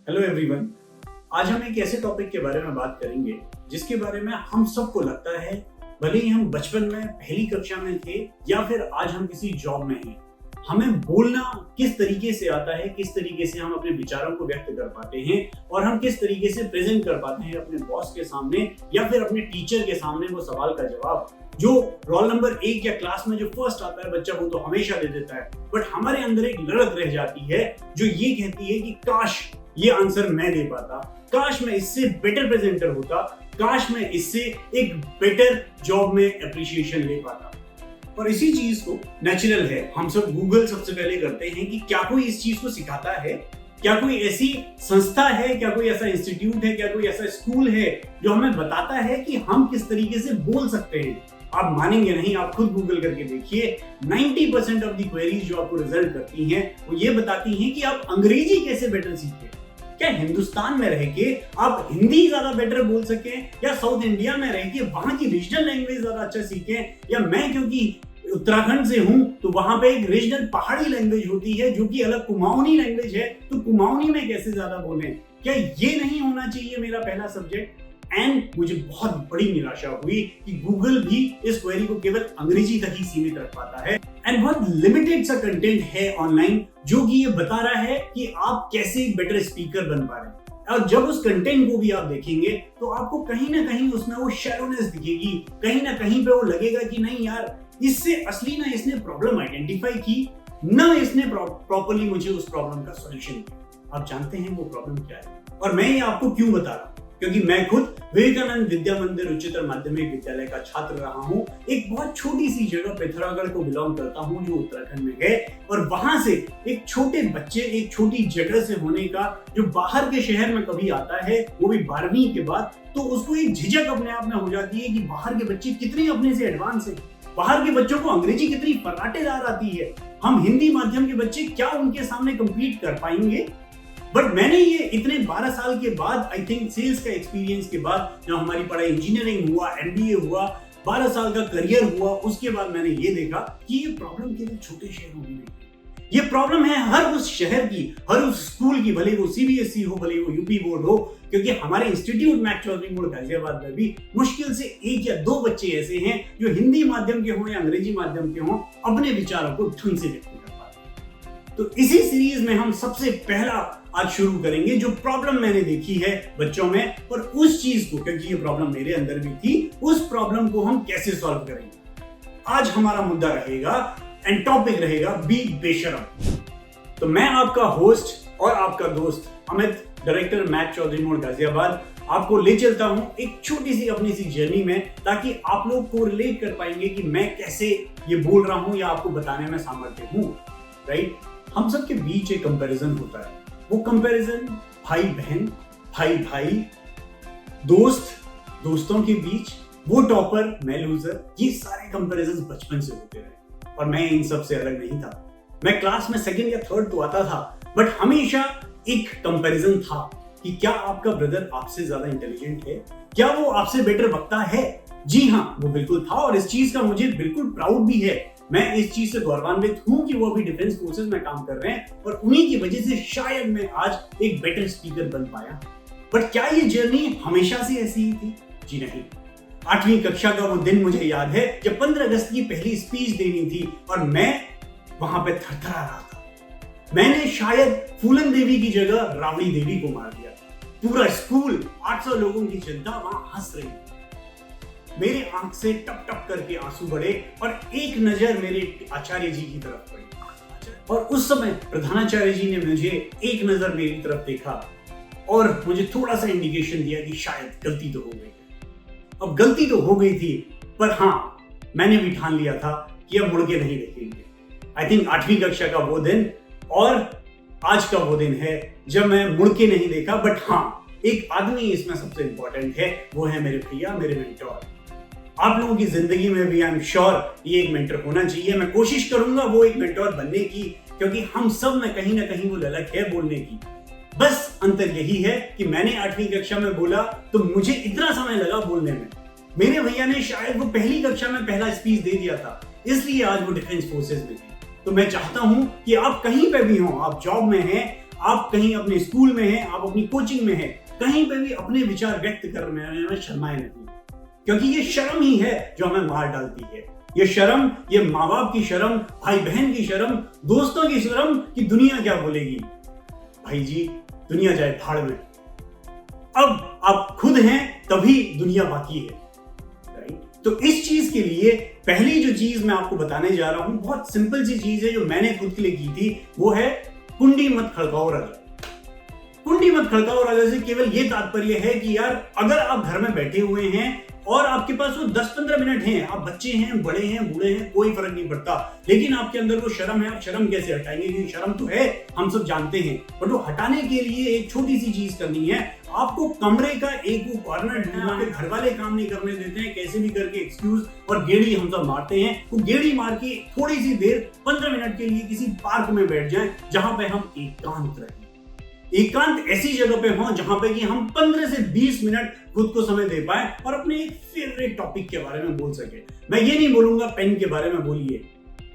Hello everyone. आज हम एक ऐसे टॉपिक के बारे में बात करेंगे जिसके बारे में हम सबको लगता है, भले ही हम बचपन में पहली कक्षा में थे या फिर आज हम किसी जॉब में हैं, हमें बोलना किस तरीके से आता है, किस तरीके से हम अपने विचारों को व्यक्त कर पाते हैं और हम किस तरीके से प्रेजेंट कर पाते हैं अपने बॉस के सामने या फिर अपने टीचर के सामने वो सवाल का जवाब जो रोल नंबर 1 या क्लास में जो फर्स्ट आता है बच्चा वो तो हमेशा दे देता है, बट हमारे अंदर एक लड़क रह जाती है जो ये कहती है कि काश ये आंसर मैं दे पाता, काश मैं इससे बेटर प्रेजेंटर होता, काश मैं इससे एक बेटर जॉब में एप्रिसिएशन ले पाता। और इसी चीज को नेचुरल है, हम सब गूगल सबसे पहले करते हैं कि क्या कोई इस चीज को सिखाता है, क्या कोई ऐसी संस्था है, क्या कोई ऐसा इंस्टीट्यूट है, क्या कोई ऐसा स्कूल है जो हमें बताता है कि हम किस तरीके से बोल सकते हैं। आप मानेंगे नहीं, आप खुद गूगल करके देखिए, 90% ऑफ द क्वेरीज जो आपको रिजल्ट करती हैं वो ये बताती हैं कि आप अंग्रेजी कैसे बेटर सीखें। क्या हिंदुस्तान में रह के आप हिंदी ज्यादा बेटर बोल सकें, या साउथ इंडिया में रह के वहां की रीजनल लैंग्वेज ज्यादा अच्छा सीखें, या मैं क्योंकि उत्तराखंड से हूं तो वहां पे एक रीजनल पहाड़ी लैंग्वेज होती है जो कि अलग कुमाऊनी लैंग्वेज है, तो कुमाऊनी में कैसे ज्यादा बोलें। क्या ये नहीं होना चाहिए मेरा पहला सब्जेक्ट? एंड मुझे बहुत बड़ी निराशा हुई कि गूगल भी इस क्वेरी को केवल अंग्रेजी तक ही सीमित रख पाता है एंड बहुत लिमिटेड सा कंटेंट है ऑनलाइन जो कि ये बता रहा है कि आप कैसे एक बेटर स्पीकर बन पा रहे हैं। और जब उस कंटेंट को भी आप देखेंगे तो आपको कहीं ना कहीं उसमें वो शैलोनेस दिखेगी, कहीं ना कहीं पे वो लगेगा कि नहीं यार, इससे असली ना इसने प्रॉब्लम आइडेंटिफाई की, ना इसने प्रॉपर्ली मुझे उस प्रॉब्लम का सॉल्यूशन दिया। आप जानते हैं वो प्रॉब्लम क्या है, और मैं ये आपको क्यों बता रहा हूं, क्योंकि मैं खुद विवेकानंद विद्या मंदिर उच्चतर माध्यमिक विद्यालय का छात्र रहा हूं। एक बहुत छोटी सी जगह पिथौरागढ़ को बिलोंग करता हूं जो उत्तराखंड में है, और वहां से एक छोटे बच्चे एक छोटी जगह से होने का जो बाहर के शहर में कभी आता है, वो भी 12वीं के बाद, तो उसको एक झिझक अपने आप में हो जाती है कि बाहर के बच्चे कितने अपने से एडवांस है, बाहर के बच्चों को अंग्रेजी कितनी फर्राटेदार आती है, हम हिंदी माध्यम के बच्चे क्या उनके सामने कंपीट कर पाएंगे। बट मैंने ये इतने 12 साल के बाद, आई थिंक सेल्स का एक्सपीरियंस के बाद, जब हमारी पढ़ाई इंजीनियरिंग हुआ, एमबीए हुआ, 12 साल का करियर हुआ, उसके बाद मैंने ये देखा कि ये प्रॉब्लम केवल छोटे शहरों में नहीं, ये प्रॉब्लम है हर उस शहर की, हर उस स्कूल की, भले वो सीबीएसई हो, भले वो यूपी बोर्ड हो, क्योंकि हमारे इंस्टीट्यूट मैक चौधरी मोड़ गाजियाबाद में भी मुश्किल से 1 या 2 बच्चे ऐसे हैं जो हिंदी माध्यम के हों या अंग्रेजी माध्यम के हों, अपने विचारों को ढंग से व्यक्त कर पाते हैं। तो इसी सीरीज में हम सबसे पहला आज शुरू करेंगे जो प्रॉब्लम मैंने देखी है बच्चों में, और उस चीज को, क्योंकि ये प्रॉब्लम मेरे अंदर भी थी, उस प्रॉब्लम को हम कैसे सॉल्व करेंगे। आज हमारा मुद्दा रहेगा एंड टॉपिक रहेगा बी बेशरम। तो मैं आपका होस्ट और आपका दोस्त अमित, डायरेक्टर मैक चौधरी मोड़ गाजियाबाद, आपको ले चलता हूं एक छोटी सी अपनी सी जर्नी में, ताकि आप लोग को रिलेट कर पाएंगे कि मैं कैसे ये बोल रहा हूं या आपको बताने में सामर्थ्य हूं। राइट, हम सबके बीच एक कंपैरिजन होता है, वो कंपैरिजन भाई बहन, भाई भाई, दोस्त दोस्तों के बीच, वो टॉपर मैं लूजर, ये सारे कंपैरिजन बचपन से होते रहे और मैं इन सब से अलग नहीं था। मैं क्लास में 2nd या 3rd तो आता था, बट हमेशा एक कंपैरिजन था कि क्या आपका ब्रदर आपसे ज्यादा इंटेलिजेंट है, क्या वो आपसे बेटर वक्ता है। जी हाँ, वो बिल्कुल था और इस चीज का मुझे बिल्कुल प्राउड भी है। मैं इस चीज से गौरवान्वित हूं कि वो अभी डिफेंस फोर्सेस में काम कर रहे हैं और उन्हीं की वजह से शायद मैं आज एक बेटर स्पीकर बन पाया। बट क्या ये जर्नी हमेशा से ऐसी ही थी? जी नहीं। 8वीं कक्षा का वो दिन मुझे याद है जब 15 अगस्त की पहली स्पीच देनी थी और मैं वहां पे थरथरा रहा था। मैंने शायद फूलन देवी की जगह रावड़ी देवी को मार दिया। पूरा स्कूल, 800 लोगों की जनता वहां हंस रही थी। मेरे आंख से टप टप करके आंसू बढ़े और एक नजर मेरे आचार्य जी की तरफ पड़ी, और उस समय प्रधानाचार्य जी ने मुझे एक नजर मेरी तरफ देखा और मुझे थोड़ा सा इंडिकेशन दिया कि शायद गलती तो हो गई। अब गलती तो हो गई थी, पर हाँ, मैंने भी ठान लिया था कि अब मुड़ के नहीं देखेंगे। आई थिंक 8वीं कक्षा का वो दिन और आज का वो दिन है जब मैं मुड़ के नहीं देखा। बट हाँ, एक आदमी इसमें सबसे इंपॉर्टेंट है, वो है मेरे भैया, मेरे मेंटोर। आप लोगों की जिंदगी में भी आई एम श्योर ये एक मेंटर होना चाहिए। मैं कोशिश करूंगा वो एक मेंटर बनने की, क्योंकि हम सब में कहीं ना कहीं वो ललक है बोलने की। बस अंतर यही है कि मैंने 8वीं कक्षा में बोला तो मुझे इतना समय लगा बोलने में, मेरे भैया ने शायद वो पहली कक्षा में पहला स्पीच दे दिया था, इसलिए आज वो डिफेंस फोर्सेस में है। तो मैं चाहता हूं कि आप कहीं पे भी हो, आप जॉब में हैं, आप कहीं अपने स्कूल में हैं, आप अपनी कोचिंग में हैं, कहीं पे भी अपने विचार व्यक्त करने में शर्माए नहीं, क्योंकि ये शर्म ही है जो हमें मार डालती है। ये शर्म, ये माँ बाप की शर्म, भाई बहन की शर्म, दोस्तों की शर्म कि दुनिया क्या बोलेगी। भाई जी, दुनिया जाए भाड़ में, अब आप खुद हैं तभी दुनिया बाकी है, राइट? तो इस चीज के लिए पहली जो चीज मैं आपको बताने जा रहा हूं, बहुत सिंपल सी चीज है जो मैंने खुद के लिए की थी, वो है कुंडी मत खड़काओ राजा। कुंडी मत खड़काओ राजा से केवल ये तात्पर्य है कि यार अगर आप घर में बैठे हुए हैं और आपके पास वो 10-15 मिनट हैं, आप बच्चे हैं, बड़े हैं, बूढ़े हैं, कोई फर्क नहीं पड़ता, लेकिन आपके अंदर वो शर्म है, आप शर्म कैसे हटाएंगे? क्योंकि शर्म तो है, हम सब जानते हैं, बट वो हटाने के लिए एक छोटी सी चीज करनी है। आपको कमरे का एक वो कॉर्नर ढूंढना है। घर वाले काम नहीं करने देते हैं, कैसे भी करके एक्सक्यूज और गेड़ी हम सब मारते हैं। वो गेड़ी मार के थोड़ी सी देर 15 मिनट के लिए किसी पार्क में बैठ जाएं जहां पे हम एकांत रहें। एकांत ऐसी जगह पे हो जहां पे कि हम 15 से 20 मिनट खुद को समय दे पाए और अपने एक फेवरेट टॉपिक के बारे में बोल सके। मैं ये नहीं बोलूंगा पेन के बारे में बोलिए,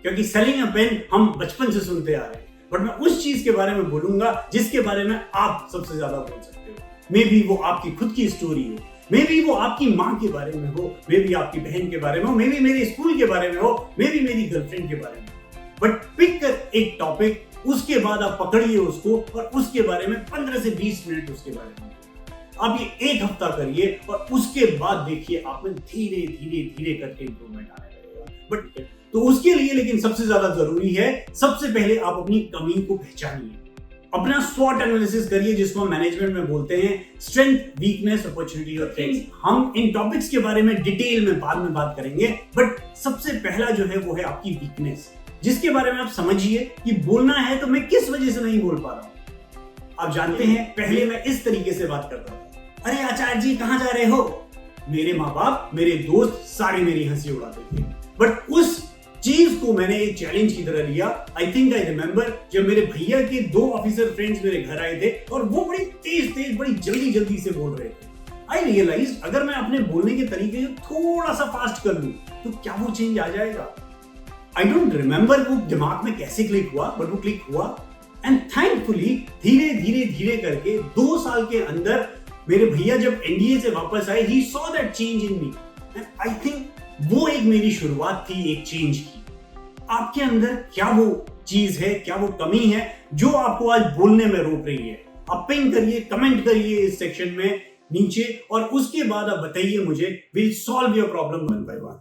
क्योंकि सेलिंग अ पेन हम बचपन से सुनते आ रहे हैं, बट मैं उस चीज के बारे में बोलूंगा जिसके बारे में आप सबसे ज्यादा बोल सकते हो। मे बी वो आपकी खुद की स्टोरी हो, मे बी वो आपकी माँ के बारे में हो, मे बी आपकी बहन के बारे में हो, मे बी मेरे स्कूल के बारे में हो, मे बी मेरी गर्लफ्रेंड के बारे में। बट पिक कर एक टॉपिक, उसके बाद आप पकड़िए उसको और उसके बारे में 15 से 20 मिनट उसके बारे में आप ये एक हफ्ता करिए और उसके बाद देखिए आप में धीरे धीरे धीरे करके इंप्रूवमेंट आने लगेगा। बट तो उसके लिए लेकिन सबसे ज्यादा जरूरी है, सबसे पहले आप अपनी कमी को पहचानिए, अपना स्वॉट एनालिसिस करिए, जिसको हम मैनेजमेंट में बोलते हैं स्ट्रेंथ, वीकनेस, अपॉर्चुनिटी और थ्रेट्स। हम इन टॉपिक्स के बारे में डिटेल में बाद में बात करेंगे, बट सबसे पहला जो है वो है आपकी वीकनेस, जिसके बारे में आप समझिए कि बोलना है तो मैं किस वजह से नहीं बोल पा रहा हूं। आप जानते हैं पहले मैं इस तरीके से बात करता था, अरे आचार्य जी कहां जा रहे हो? मेरे माँ बाप, मेरे दोस्त सारे मेरी हंसी उड़ाते थे, बट उस चीज को मैंने एक चैलेंज की तरह लिया। आई थिंक आई रिमेंबर जब मेरे भैया के 2 ऑफिसर फ्रेंड्स मेरे घर आए थे और वो बड़ी तेज बड़ी जल्दी से बोल रहे थे। आई रियलाइज अगर मैं अपने बोलने के तरीके को थोड़ा सा फास्ट कर लूं तो क्या वो चेंज आ जाएगा? आई डोंट रिमेंबर वो दिमाग में कैसे क्लिक हुआ, बट वो क्लिक हुआ। एंड थैंकफुली धीरे करके 2 साल के अंदर मेरे भैया जब एनडीए से वापस आए, he saw that change in me, and I think वो एक मेरी शुरुआत थी एक चेंज की। आपके अंदर क्या वो चीज है, क्या वो कमी है जो आपको आज बोलने में रोक रही है? आप पिन करिए, कमेंट करिए इस सेक्शन में नीचे, और उसके बाद आप बताइए मुझे, will solve your problem one by one.